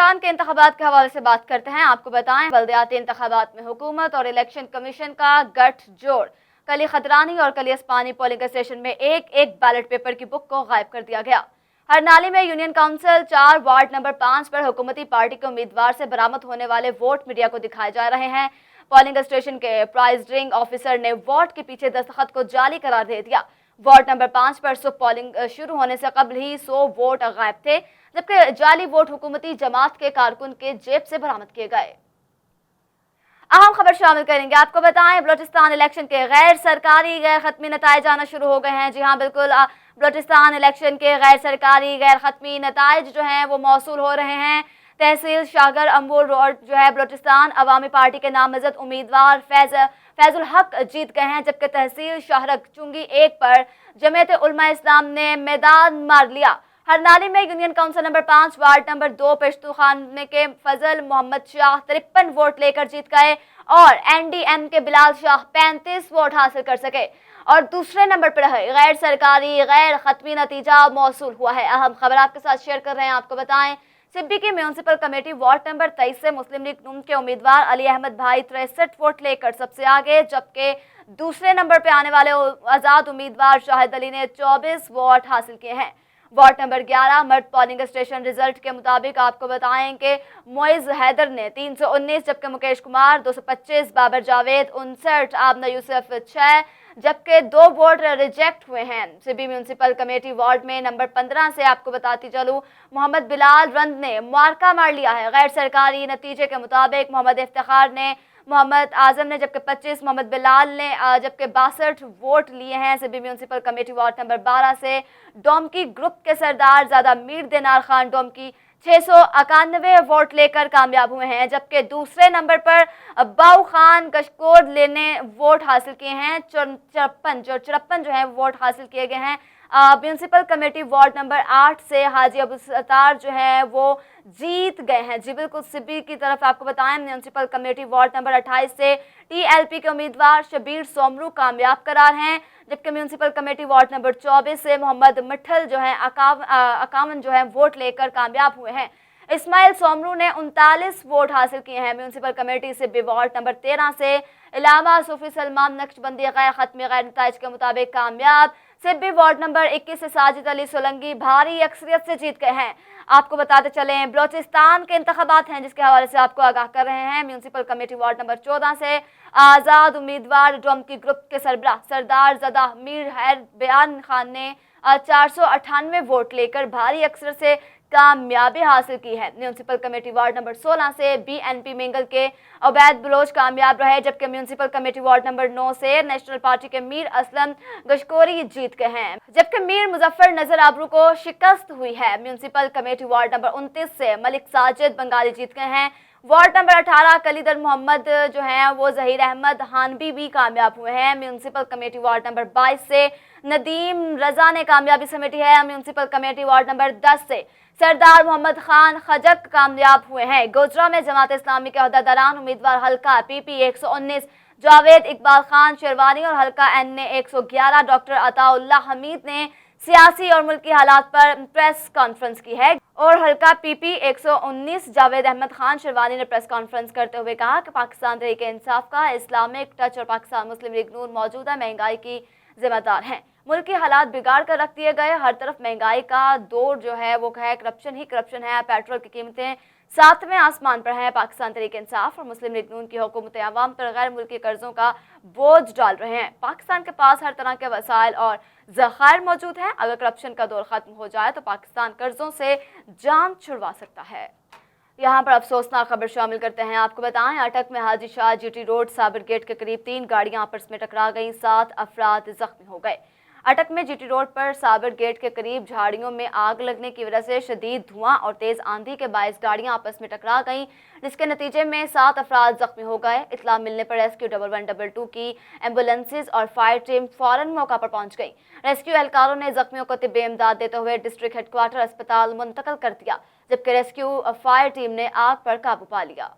बलूचिस्तान के इंतखाबात के हवाले से बात करते हैं। आपको बताएं, बल्दियाती इंतखाबात में हुकूमत और इलेक्शन कमीशन का गठजोड़। कली खतरानी और कली अस्पानी पोलिंग स्टेशन में एक एक बैलेट पेपर की बुक को गायब कर दिया गया। हरनाली में यूनियन काउंसिल 4 वार्ड नंबर 5 पर हुकूमती पार्टी के उम्मीदवार से बरामद होने वाले वोट मीडिया को दिखाए जा रहे हैं। पोलिंग स्टेशन के प्राइजिंग ऑफिसर ने वोट के पीछे दस्तखत को जाली करार दे दिया। वार्ड नंबर 5 पर सुबह पोलिंग शुरू होने से कबल ही 100 वोट गायब थे, जबकि जाली वोट हुकूमती जमात के कारकुन के जेब से बरामद किए गए। अहम खबर शामिल करेंगे। आपको बताएं, बलूचिस्तान इलेक्शन के गैर सरकारी गैर खत्मी नताइज आना शुरू हो गए हैं। जी हाँ, बिल्कुल, बलूचिस्तान इलेक्शन के गैर सरकारी गैर खत्मी नताइज जो हैं वो मौसूल हो रहे हैं। तहसील शाहगर अंबुर रोड जो है बलूचिस्तान अवामी पार्टी के नामजद उम्मीदवार फैजुल हक जीत गए हैं, जबकि तहसील शाहरग चुंगी 1 पर जमीयत उलमा इस्लाम ने मैदान मार लिया। हरनाली में union council number 5 ward number 2 पेशतू खाने के फजल मोहम्मद शाह 53 वोट लेकर जीत गए और एनडीएम के बिलाल शाह 35 वोट हासिल कर सके और दूसरे नंबर पर रहे। गैर सरकारी गैर खत्मी नतीजा मौसूल हुआ है। अहम खबर आपके साथ शेयर कर रहे हैं। आपको बताएं, सिब्बी की म्यूनसिपल कमेटी वार्ड नंबर 23 से मुस्लिम लीग नून के उम्मीदवार अली अहमद भाई 63 वोट लेकर सबसे आगे, जबकि दूसरे नंबर पर आने वाले आजाद उम्मीदवार शाहिद अली ने 24 वोट हासिल किए हैं। वार्ड नंबर 11 मर्द पोलिंग स्टेशन रिजल्ट के मुताबिक आपको बताएं कि मोइज हैदर ने 319, जबकि मुकेश कुमार 225, बाबर जावेद 59, आबना यूसुफ 6, जबकि 2 वोट रिजेक्ट हुए हैं। सिब्बी म्यूनसिपल कमेटी वार्ड में नंबर 15 से आपको बताती चलूं, मोहम्मद बिलाल रंद ने मार्का मार लिया है। गैर सरकारी नतीजे के मुताबिक मोहम्मद इफ्तिखार ने, मोहम्मद आजम ने, जबकि 25, मोहम्मद बिलाल ने, जबकि 62 वोट लिए हैं। Sibi municipal committee ward number 12 से डोमकी ग्रुप के सरदार ज़्यादा मीर दिनार खान डोमकी 691 वोट लेकर कामयाब हुए हैं, जबकि दूसरे नंबर पर अब्बाऊ खान कशकोर ने वोट हासिल किए हैं। 54 जो है वोट हासिल किए गए हैं। म्यूनसिपल कमेटी वार्ड नंबर 8 से हाजी अबू सत्तार जो है वो जीत गए हैं। जी बिल्कुल, सिब्बी की तरफ आपको बताएं, म्यूनसिपल कमेटी वार्ड नंबर 28 से टीएलपी के उम्मीदवार शबीर सोमरू कामयाब करार हैं, जबकि म्यूनसिपल कमेटी वार्ड नंबर 24 से मोहम्मद मिठल जो है 51 जो है वोट लेकर कामयाब हुए हैं। इस्माइल सोमरू ने 39 वोट हासिल किए हैं। Municipal committee Sibi ward number 13 से इलामा सूफी सलमान नक्शबंदी गैर खत्मी गैर नताइज के मुताबिक कामयाब। सिब्बी वार्ड नंबर 21 से साजिद अली सोलंगी भारी अक्सरियत से जीत गए हैं। आपको बताते चलें, बलूचिस्तान के इंतखाबात हैं जिसके हवाले से आपको आगाह कर रहे हैं। म्यूनसिपल कमेटी वार्ड नंबर 14 से आज़ाद उम्मीदवार डोमकी ग्रुप के सरबराह सरदार ज़दा मीर हैर बयान खान ने 498 वोट लेकर भारी अक्सर से कामयाबी हासिल की है। म्यूनसिपल कमेटी वार्ड नंबर 16 से बीएनपी मेंगल के अवैध बलोच कामयाब रहे, जबकि म्यूनसिपल कमेटी वार्ड नंबर 9 से नेशनल पार्टी के मीर असलम गशकोरी जीत गए हैं, जबकि मीर मुजफ्फर नजर आबरू को शिकस्त हुई है। म्यूनसिपल कमेटी वार्ड नंबर 29 से मलिक साजिद बंगाली जीत गए हैं। वार्ड नंबर 18 कलीदर मोहम्मद जो हैं वो जहीर अहमद हानबी भी कामयाब हुए हैं। म्यूनसिपल कमेटी वार्ड नंबर 22 से नदीम रजा ने कामयाबी समेटी है। म्यूनसिपल कमेटी वार्ड नंबर 10 से सरदार मोहम्मद खान खजक कामयाब हुए हैं। गोजरा में जमात इस्लामी के अहदेदारान उम्मीदवार हल्का पीपी 119 जावेद इकबाल खान शेरवानी और हल्का एनए 111 डॉक्टर अताउल्लाह हमीद ने सियासी और मुल्की हालात पर प्रेस कॉन्फ्रेंस की है और हल्का पीपी 119 जावेद अहमद खान शेरवानी ने प्रेस कॉन्फ्रेंस करते हुए कहा कि पाकिस्तान तहरीक इंसाफ का इस्लामिक टच और पाकिस्तान मुस्लिम लीग नून मौजूदा महंगाई की जिम्मेदार हैं। मुल्की हालात बिगाड़ कर रख दिए गए। हर तरफ महंगाई का दौर जो है वो है, करप्शन ही करप्शन है। पेट्रोल की कीमतें 7वें आसमान पर है। पाकिस्तान तहरीक इंसाफ और मुस्लिम लीग नून की हुकूमत अवाम पर गैर मुल्की कर्जों का बोझ डाल रहे हैं। पाकिस्तान के पास हर तरह के वसाइल और ज़खायर मौजूद हैं। अगर करप्शन का दौर खत्म हो जाए तो पाकिस्तान कर्जों से जान छुड़वा सकता है। यहाँ पर अफसोसनाक खबर शामिल करते हैं। आपको बताएं, अटक में Haji Shah GT road Sabir gate के करीब 3 गाड़ियां आपस में टकरा गईं, 7 अफराद जख्मी हो गए। अटक में जीटी रोड पर साबिर गेट के करीब झाड़ियों में आग लगने की वजह से शदीद धुआं और तेज आंधी के बायस गाड़ियां आपस में टकरा गईं, जिसके नतीजे में 7 अफराद जख्मी हो गए। इत्तला मिलने पर रेस्क्यू 1112 की एम्बुलेंसेज और फायर टीम फौरन मौका पर पहुंच गई। रेस्क्यू एहलकारों ने जख्मियों को तिब्बी इमदाद देते हुए डिस्ट्रिक्ट हेडक्वार्टर अस्पताल मुंतकिल कर दिया, जबकि रेस्क्यू फायर टीम ने आग पर काबू पा लिया।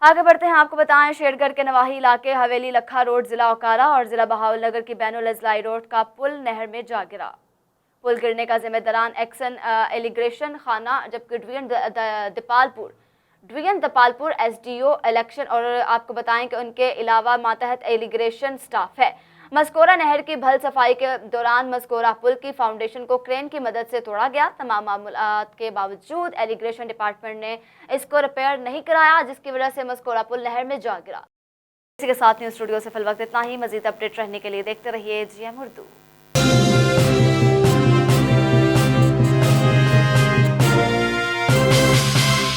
आगे बढ़ते हैं। आपको बताएं, शेरगढ़ के नवाही इलाके हवेली लखा रोड जिला ओकारा और जिला बहावलनगर की बैनुल अजलाई रोड का पुल नहर में जा गिरा। पुल गिरने का जिम्मेदारान एक्सन एलिग्रेशन खाना, जबकि डिवीजन दपालपुर एसडीओ इलेक्शन, और आपको बताएं कि उनके अलावा मातहत एलिग्रेशन स्टाफ है। मस्कोरा नहर की भल सफाई के दौरान मस्कोरा पुल की फाउंडेशन को क्रेन की मदद से तोड़ा गया। तमाम मामूलात के बावजूद एलिग्रेशन डिपार्टमेंट ने इसको रिपेयर नहीं कराया, जिसकी वजह से मस्कोरा पुल नहर में जा गिरा। इसी के साथ न्यूज़ स्टूडियो से फिल वक्त इतना ही। मजीद अपडेट रहने के लिए देखते रहिए GM उर्दू।